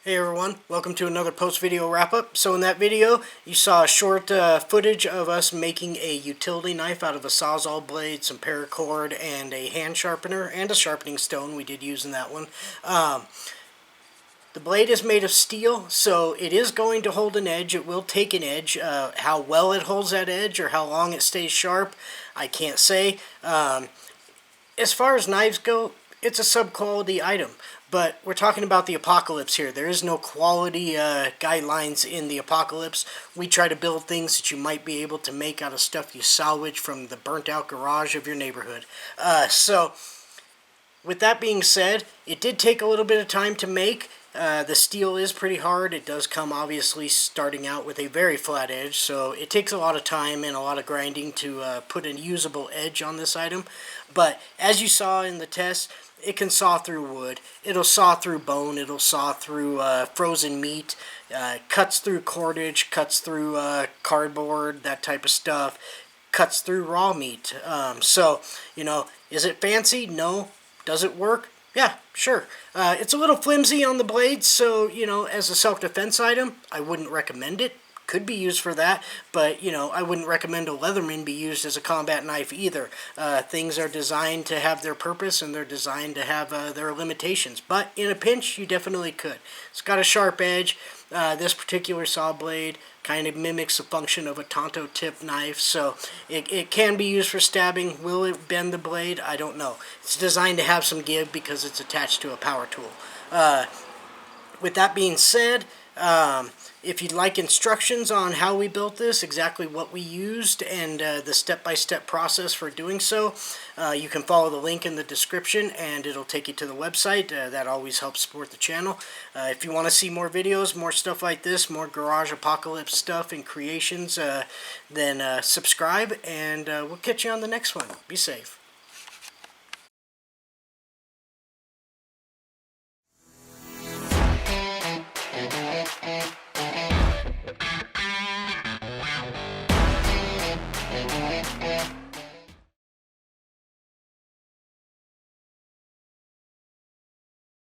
Hey everyone, welcome to another post-video wrap-up. So in that video, you saw a short footage of us making a utility knife out of a sawz-all blade, some paracord, and a hand sharpener, and a sharpening stone we did use in that one. The blade is made of steel, so it is going to hold an edge. It will take an edge. How well it holds that edge or how long it stays sharp, I can't say. As far as knives go, it's a sub-quality item. But we're talking about the apocalypse here. There is no quality guidelines in the apocalypse. We try to build things that you might be able to make out of stuff you salvage from the burnt-out garage of your neighborhood. So, with that being said, it did take a little bit of time to make. The steel is pretty hard. It does come obviously starting out with a very flat edge, so it takes a lot of time and a lot of grinding to put a usable edge on this item. But as you saw in the test, it can saw through wood, it'll saw through bone, it'll saw through frozen meat, cuts through cordage, cuts through cardboard, that type of stuff, cuts through raw meat. So, you know, is it fancy? No. Does it work? Yeah, sure. It's a little flimsy on the blade, so, you know, as a self-defense item, I wouldn't recommend it. Could be used for that, but, you know, I wouldn't recommend a Leatherman be used as a combat knife either. Things are designed to have their purpose, and they're designed to have their limitations. But in a pinch, you definitely could. It's got a sharp edge. This particular saw blade kind of mimics the function of a Tonto tip knife, so it can be used for stabbing. Will it bend the blade? I don't know. It's designed to have some give because it's attached to a power tool. With that being said, if you'd like instructions on how we built this, exactly what we used, and the step-by-step process for doing so, you can follow the link in the description and it'll take you to the website. That always helps support the channel. If you want to see more videos, more stuff like this, more garage apocalypse stuff and creations, then subscribe, and we'll catch you on the next one. Be safe.